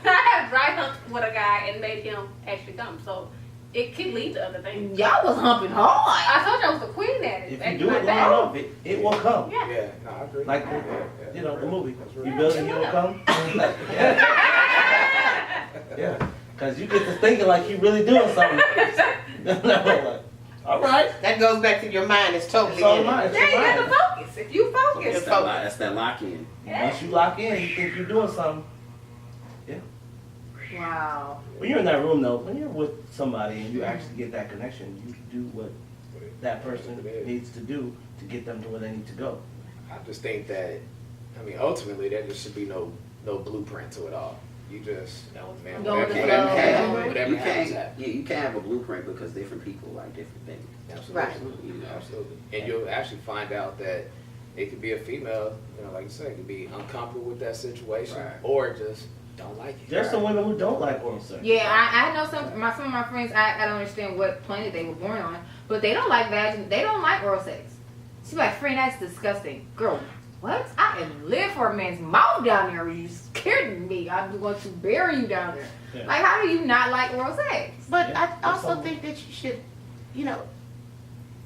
have dry humped with a guy and made him actually come. So it can lead to other things. Y'all was humping hard. I told you I was the queen at it. If Back you in do my it day. long enough, it will come. Yeah. Yeah, no, I agree. Like, Yeah, you know, the movie. That's You right. build it, he'll come. Yeah. Because you get to thinking like you really doing something. Like, all right. that goes back to your mind is totally It's all in it. mine. It's Yeah, you all have to mine. focus. If you focus. It's That's that lock in. Once you lock in, you think you're doing something. Wow. When you're in that room, though, when you're with somebody and you actually get that connection, you do what that person needs to do to get them to where they need to go. I just think that, I mean, ultimately, there just should be no blueprint to it all. You just, man, Go with the whatever flow. happens, whatever You happens, can't, happens. you can't have a blueprint because different people like different things. Absolutely. Right. You know, Absolutely. And you'll actually find out that it could be a female, like you said, could be uncomfortable with that situation Right. or just don't like it. There's some women who don't like oral sex. Yeah, I know some of my friends. I don't understand what planet they were born on, but they don't like They don't like oral sex. She's like, friend, that's disgusting. Girl, what? I can live for a man's mouth down there. Are you kidding me? I'm going to bury you down there. Yeah. Like, how do you not like oral sex? But Yeah, I also some- think that you should,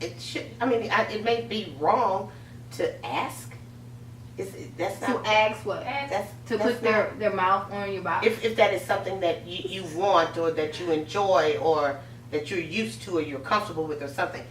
it should, it may be wrong to ask. That's To not, ask what? that's, To that's put not- their mouth on your body. if that is something that you want or that you enjoy or that you're used to or you're comfortable with or something,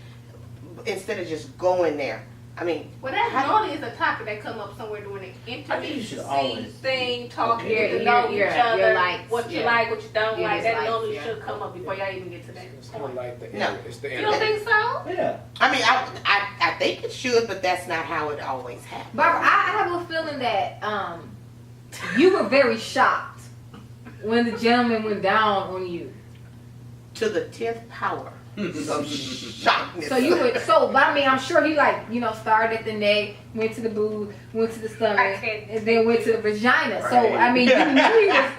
instead of just going there. I mean, Well, that how- normally is a topic that come up somewhere during the I think you should intimacy always- thing, talking, Okay. get to know Your- each your other, likes, what you yeah. like, what you don't Your like. That dislikes, normally yeah. should come up before y'all even get to that It's kind of point. like the, No. it's the You don't think so? Yeah. I mean, I think it should, but that's not how it always happens. Barbara, I have a feeling that you were very shocked when the gentleman went down on you. To the 10th power of shockness. So but I mean, I'm sure he started at the neck, went to the boob, went to the stomach, and then went to the vagina. So I mean, you knew he was.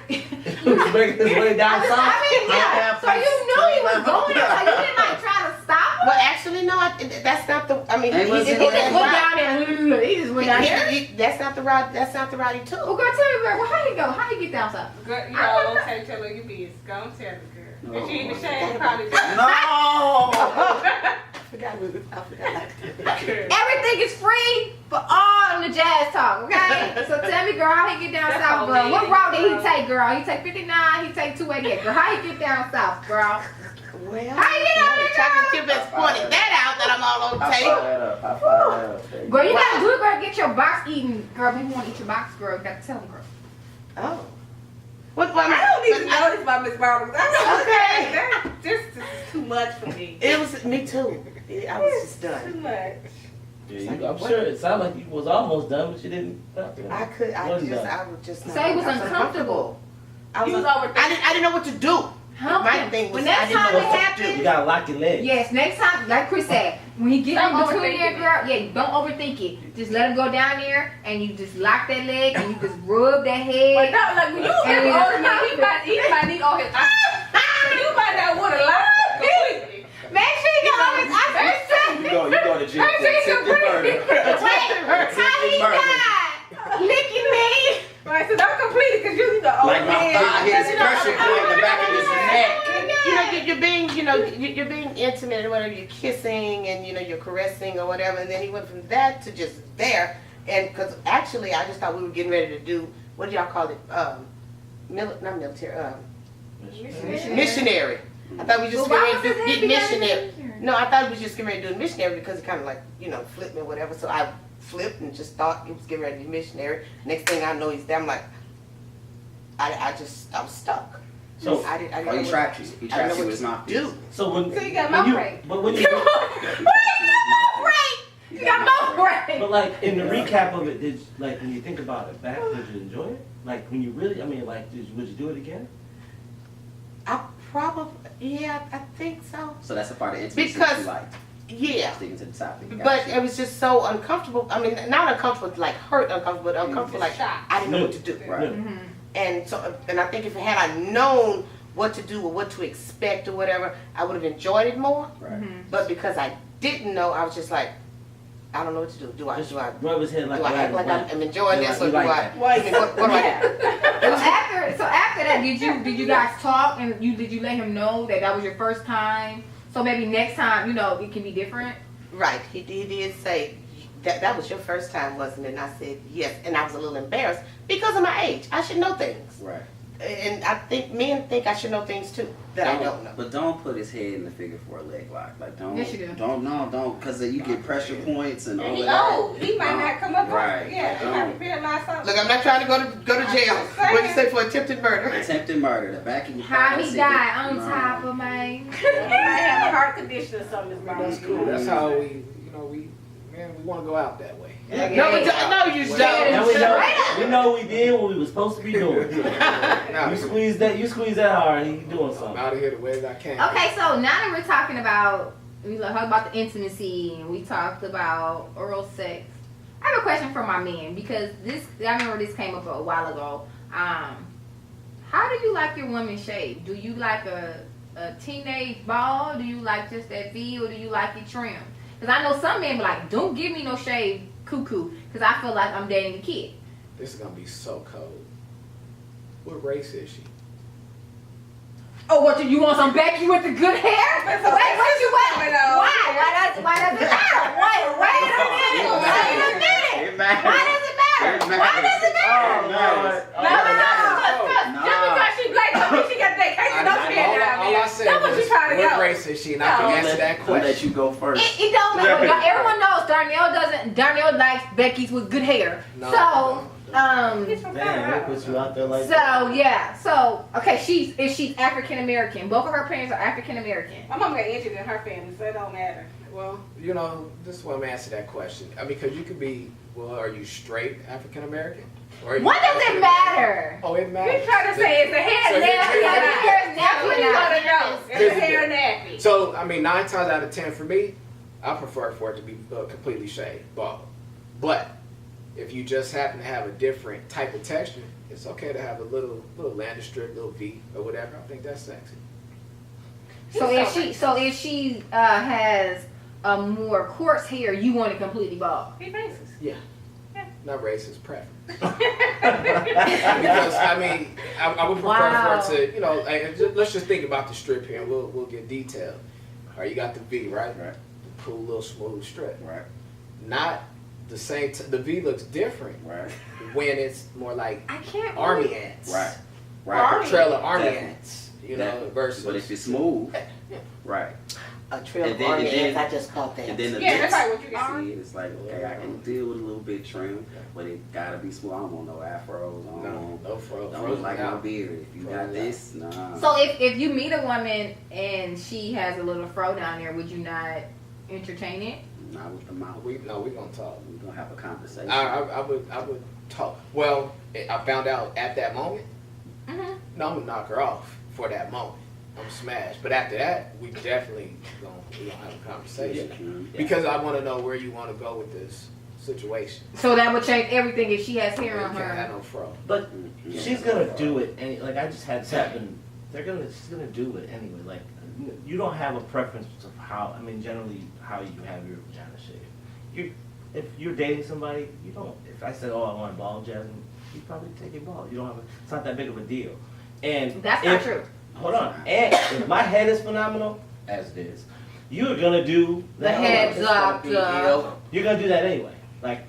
He was making his way down south. I mean, yeah. So you knew he was going there. So you didn't try to stop him. Well, actually, no. That's not the. I mean, Hey, he listen, didn't He go just that went route. down there. He just went down there. That's not the route. That's not the route he took. Well, girl, tell me, girl, how he go? How he get down south? Girl, you all don't tell her your business. Go and tell her, girl. If she in the shade, probably just. No! I forgot. Everything is free for all on the Jazz Talk, okay? So tell me, girl, how he get down That's south, all girl? me. What route did he take, girl? He take 59, he take 288, girl. How he get down south, girl? Well, How you get out there, Chocolate Chip has pointed that out that I'm all on I tape. follow that up. I follow that up. There you Girl, you go. gotta do it, girl. Get your box eating, girl. If you want to eat your box, girl, you gotta tell him, girl. Oh. What? I don't even know this about Miss Barbara. Okay. This is too much for me. It was me too. I was just Too done. much. Yeah, I'm sure it sounded like you was almost done, but you didn't. I was just. So he was uncomfortable. I was You was I didn't know what to do. My thing was When next I didn't time know it what to happens, You gotta lock your legs. yes, next time, like Chris said, when he get Don't in between overthink there, it. girl, yeah, don't overthink it. Just let him go down there, and you just lock that leg, and you just rub that But head. no, like when you And get then- older, now he might need all his. You might not want to lie completely. Make sure you go on his You go to gym for Make sure attempted murder. Wait, how he died? Licking me. Right, so don't complete it because you the old Like my man. thigh hit his pressure point in the back of his neck. You're being intimate or whatever. You're kissing and you're caressing or whatever. And then he went from that to just there. And because actually, I just thought we were getting ready to do what do y'all call it? Not military. Missionary. I thought we just Well, why getting ready was to his get head missionary. missionary? No, I thought we was just getting ready to do missionary because it kind of like flipped me or whatever. So I flipped and just thought he was getting ready to be missionary. Next thing I know, he's there. I'm like, I was stuck. So I didn't Oh, know he what- trapped you. He I didn't trapped know you what as to not do. so when So you got when mouth rape. but when you You got no right. but like in the recap of it, did like when you think about it back, did you enjoy it? Like when you really, I mean, like, would you do it again? I probably, yeah, I think so. So that's the part of intimacy Because- you liked. Yeah. Sticking to the topic. But Gotcha. it was just so uncomfortable. I mean, not uncomfortable, like hurt uncomfortable, but uncomfortable, like Shocked. I didn't know what to do. Right. Mm-hmm. And so, and I think if had I known what to do or what to expect or whatever, I would have enjoyed it more. Right. But because I didn't know, I was just like, I don't know what to do. Do I Rub his head like do I act like I'm enjoying Yeah, this, you or do like I? that. What do I do? So after that, did you guys talk and did you let him know that was your first time? So maybe next time, it can be different. Right. He did say that was your first time, wasn't it? And I said yes, and I was a little embarrassed because of my age. I should know things, Right. and I think men think I should know things too that I don't know. But don't put his head in the figure 4 leg lock. Like don't. Yes, you do. Don't, because then you get pressure points and all He of that. old. He might not come up. Right. Yeah, he might realize something. Look, I'm not trying to go to jail. What do you say for attempted murder? Attempted murder. The back of your How policy. he died on No. top of my. He might have a heart condition or something. That's cool. That's how we want to go out that way. No, you don't. Now we know we did what we was supposed to be doing. Now, You squeeze that hard, and you doing I'm something. out of here the way that I can. Okay, so now that we're talking about, we talked about the intimacy and we talked about oral sex. I have a question for my men because I remember this came up a while ago. How do you like your woman shaved? Do you like a teenage bald? Do you like just that V, or do you like it trimmed? Because I know some men be like, don't give me no shaved cuckoo because I feel like I'm dating a kid. This is gonna be so cold. What race is she? Oh, what, you want some Becky with the good hair? Wait, what you want? Why? Why does it matter? Wait a minute. It matters. Why does it matter? Why does it matter? Just because she black, don't mean she got that case no hair down All there. I said That's what you was, trying to what go. race is she? And I can answer that I'll let question. you go first. It don't matter. Everyone knows Darnell likes Becky's with good hair. No, So, He's from Damn, they Colorado. put you out there like so yeah. So, okay, she's African American. Both of her parents are African American. My mom got injured in her family, so it don't matter. Well, this is why I'm answering that question. I mean, because you could be, are you straight African American? What does it matter? Oh, it matters. He's trying to say it's a hair So nappy. That's what you you want want to know. It's a hair nappy. So, I mean, 9 times out of 10 for me, I prefer for it to be completely shaved, bald. But if you just happen to have a different type of texture, it's okay to have a little landing strip, little V or whatever. I think that's sexy. So if she has a more coarse hair, you want it completely bald. He racist. Not racist, preference. Because I mean, I would prefer for it to, like, let's just think about the strip here, and we'll get detailed. All right, you got the V, right? Right. The cool little smooth strip. Right. Not the same. The V looks different Right. when it's more like I can't. army ants. Right. Right. Right. A trail of army Definitely. ants. Definitely. Versus. But if it's smooth, right. A trail And of then- army and then- ants, I just caught that. And then the Yeah, lips, that's like what you got. see, it's like, okay, I can deal with a little bit trim, but it gotta be smooth. I don't want no afros. I don't, No fro. don't look like no beard. If you got Frozen this, nah. So if you meet a woman and she has a little fro down there, would you not entertain it? Not with the mouth. We gonna talk. We're gonna have a conversation. I would talk. Well, I found out at that moment. Mm-hmm. No, I'm gonna knock her off for that moment. I'm smashed. But after that, we definitely gonna have a conversation Mhm. because I want to know where you want to go with this situation. So that would change everything if she has hair You on can't have her. no fro. But Mhm. she's gonna do it any. Like I just had this happen. She's gonna do it anyway. Like you don't have a preference of how. I mean, generally how you have your vagina shaved. If you're dating somebody, you don't. If I said, "Oh, I want a bald, Jasmine," you probably take it bald. You don't have. It's not that big of a deal. And That's if, not true. Hold on. And if my head is phenomenal, as it is, you're gonna do The that. heads up. You're gonna do that anyway. Like,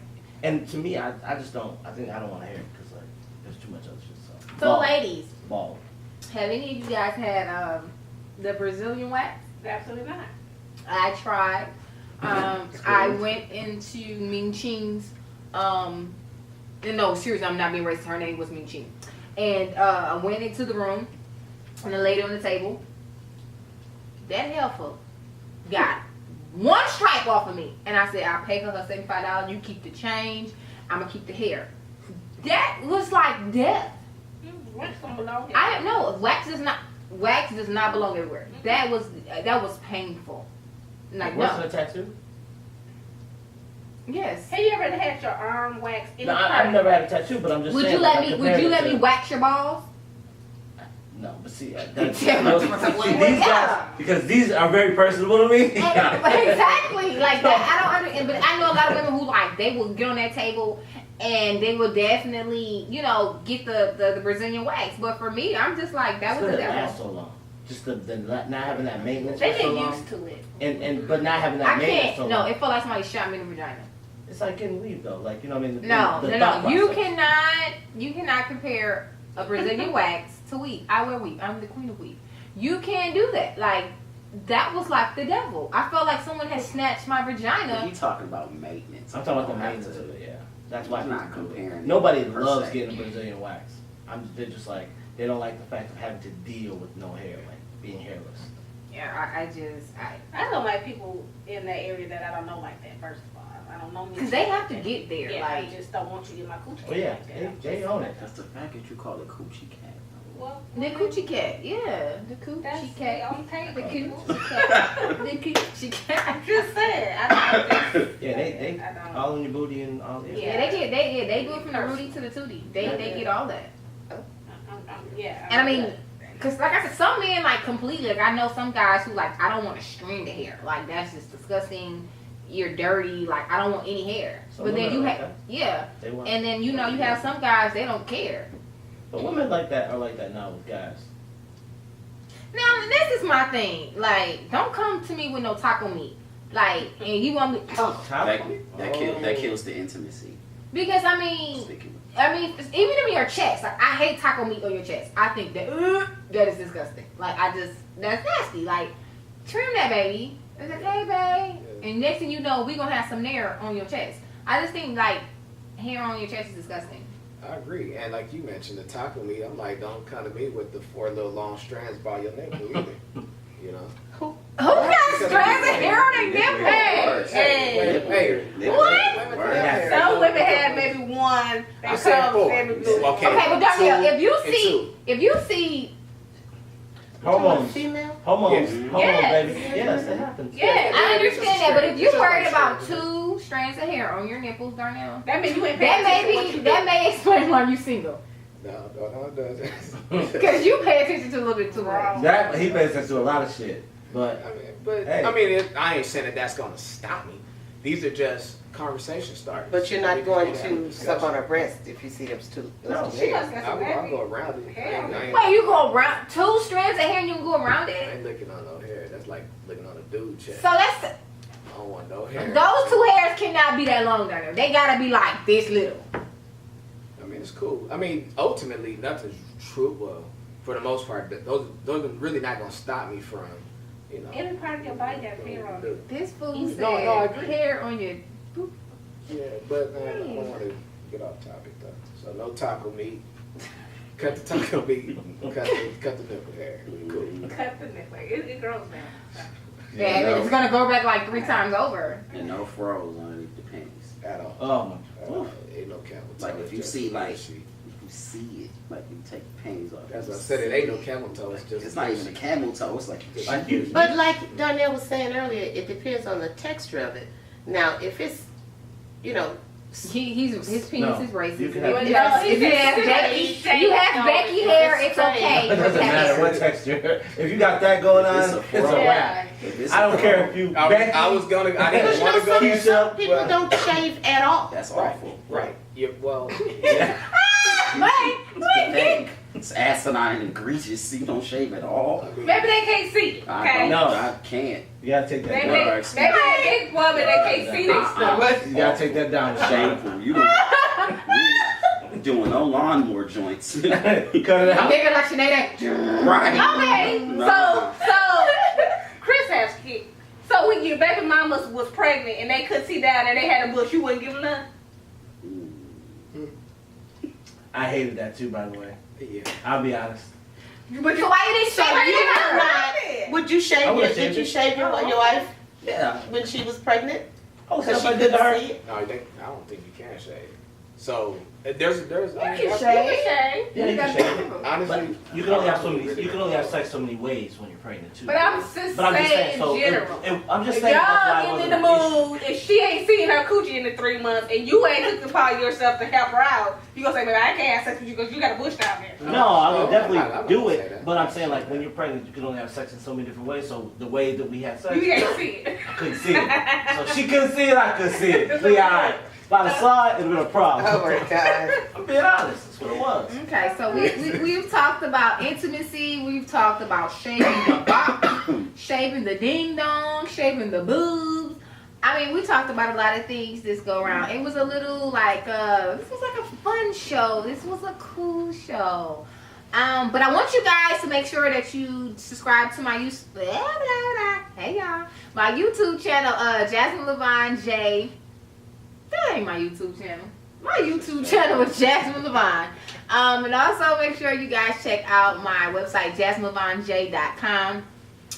and to me, I just don't. I don't want to hear it because like there's too much other shit. So, So bald. ladies, Bald. have any of you guys had the Brazilian wax? Absolutely not. I tried. I went into Ming Ching's. No, seriously, I'm not being racist. Her name was Ming Ching, and I went into the room, and the lady on the table, that heifer got one stripe off of me, and I said, I'll pay her $75. You keep the change. I'm gonna keep the hair. That was like death. Wax don't belong here. I no wax does not belong everywhere. That was painful. Like Worse no. than a tattoo? Yes. Have you ever had your arm waxed? No, I've never had a tattoo, but I'm just Would saying. you let like, me? compared Would you let to- me wax your balls? No, but see, Yeah, these yeah. guys, because these are very personable to me. Exactly. Like that. I don't understand. But I know a lot of women who like they will get on that table and they will definitely, get the Brazilian wax. But for me, I'm just like that was the It lasts devil. so long. Just the not having that maintenance They for so get long. used to it. And but not having that I maintenance can't. so No, long. it felt like somebody shot me in the vagina. It's like getting weed though. Like, you know what I mean? No, The no, thought no. You process. cannot compare a Brazilian wax to weed. I wear weed. I'm the queen of weed. You can't do that. Like that was like the devil. I felt like someone had snatched my vagina. You talking about maintenance? I'm talking about the You don't have maintenance to- of it, yeah. That's why I'm not people do it. comparing Nobody per loves se. getting a Brazilian wax. They're just like, they don't like the fact of having to deal with no hair, like being hairless. Yeah, I don't like people in that area that I don't know like that. First of all, I don't know. because they have to get there. Yeah, like I just don't want you in my coochie. Oh yeah, like that. they own it. That's the fact that you call it coochie cat. Well, the coochie cat. Yeah, the that's coochie cat. on tape. The coochie cat. The coochie cat. I'm just saying. I don't. Yeah, they I don't. all in your booty and all that. Yeah, they do it from the Rudy to the Tootie. They get all that. Yeah. And I mean, cause like I said, some men like completely. Like I know some guys who like I don't want to string the hair. Like that's just disgusting. You're dirty. Like I don't want any hair. Some But then women you are like have that. yeah. They want. And then you have some guys they don't care. But women like that are like that now with guys. Now this is my thing. Like don't come to me with no taco meat. Like and you want me That kills the intimacy. because I mean. Speaking Even in your chest, like I hate taco meat on your chest. I think that is disgusting. Like that's nasty. Like trim that baby. It's like, hey babe, and next thing you know, we gonna have some hair on your chest. I just think like hair on your chest is disgusting. I agree, and like you mentioned, the taco meat. I'm like, don't come to me with the 4 little long strands by your nipple either. You know. Who got strands of hair on their nipple? Hey, What? Hey, Some women have maybe one. I That said comes 4. every blue. Okay, Okay, but Danielle, 2 if you and see 2. if you see Hormones. Female? Hormones. Yes. Hormones, Yes. baby. Yes, it happens. Yeah. I understand that, but if you're It's just worried like about strands. 2 strands of hair on your nipples, Darnell, That means you ain't that paying attention to what you do. may explain why you single. No, it doesn't. Because you pay attention to a little bit too much. That he pays attention to a lot of shit. But Hey. I ain't saying that that's gonna stop me. These are just conversation starters. But you're We not can going have a to suck on discussion. her breast if you see those two No, She hairs. must got some I'll go around it. Hell. I ain't- Wait, you go around 2 strands of hair and you can go around I it? ain't looking on no hair. That's like looking on a dude chest. So that's I don't want no hair. those 2 hairs cannot be that long down there. They gotta be like this little. I mean, it's cool. I mean, ultimately, nothing's true. Well, for the most part, those are really not gonna stop me from, Every part of your body got hair on it. This fool said No, I agree. hair on your. Yeah, but I don't want to get off topic though. So no taco meat. Cut the taco meat. Cut the nipple hair. Cool. Cut the nipple. It grows now. Yeah, no. it's gonna go back like 3 times over. And no froze underneath the panties. At all. oh my. Ain't no camel toe. Like if it's you just see a like sheet. if you see it, like you take the panties off. As I you said, it see ain't no camel toe. It's just It's not even a camel toe. It's like Just Like you. But like Darnell was saying earlier, it depends on the texture of it. Now, if it's, His penis is racist. You can If have- you have- if you have Becky, if you have Becky hair, it's okay. It doesn't matter what texture. If you got that going on, it's a fro. wrap. If it's I a don't fro, care if you. I Becky, was gonna. I Because didn't want to go there. some people but- don't shave at all. That's Right. awful. Right. Yeah. Well. Wait, It's asinine and egregious. You don't shave at all. Maybe they can't see it. I Okay. don't. No. I can't. you gotta take that Maybe down. Right. they a big woman that can't see their stuff. You gotta take that down. Shameful. You don't. Doing no lawnmower joints. Cut it out. nigga like Sinead. Right. Okay, No. so Chris has kicked. so So when your baby mama was pregnant and they couldn't see down and they had a bush, you wouldn't give them none? I hated that too, by the way. Yeah. I'll be honest. But So why you didn't So shave you your not hair? right. Would you shave I would've your, did shaved you it. shave your wife Yeah. when she was pregnant? Oh, Because stuff she I did to couldn't her. see it? No, I don't think you can shave. So there's. You I mean, can that's- shave. shame. Yeah, you can shave it. But Honestly, you can only have so many. You can only have sex so many ways when you're pregnant too. But I'm just But I'm just saying saying. So in general. I'm just If saying that's why y'all it getting in wasn't the an issue. mood, if she ain't seen her coochie in the 3 months and you ain't hooked upon yourself to help her out, you gonna say, "Baby, I can't have sex with you because you got a bush down there." No, I would No, definitely I'm not do gonna say it. that. But I'm saying like when you're pregnant, you can only have sex in so many different ways. So the way that we had sex, You can't see it. I couldn't see it. So she couldn't see it. I could see it. We alright. If I'd have saw it, it'd been a problem. Oh my God. I'm being honest. That's what it was. Okay, so we've talked about intimacy, we've talked about shaving the bop, shaving the ding dong, shaving the boobs. I mean, we talked about a lot of things this go around. It was a little like this was like a fun show. This was a cool show. But I want you guys to make sure that you subscribe to my hey y'all, my YouTube channel, Jasmine Levine J. That ain't my YouTube channel. My YouTube channel is Jasmine Levine. And also make sure you guys check out my website, JasmineLevineJ.com.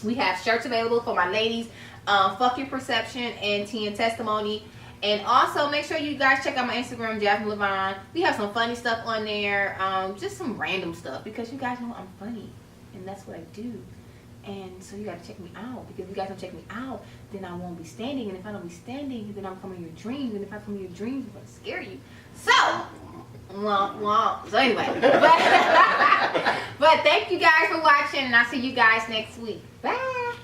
We have shirts available for my ladies. Fuck Your Perception and Tea and Testimony. And also make sure you guys check out my Instagram, Jasmine Levine. We have some funny stuff on there. Just some random stuff because you guys know I'm funny. And that's what I do. And so you gotta check me out, because if you guys don't check me out, then I won't be standing. And if I don't be standing, then I'm coming in your dreams. And if I come in your dreams, I'm gonna scare you. So, so anyway, but thank you guys for watching, and I'll see you guys next week. Bye.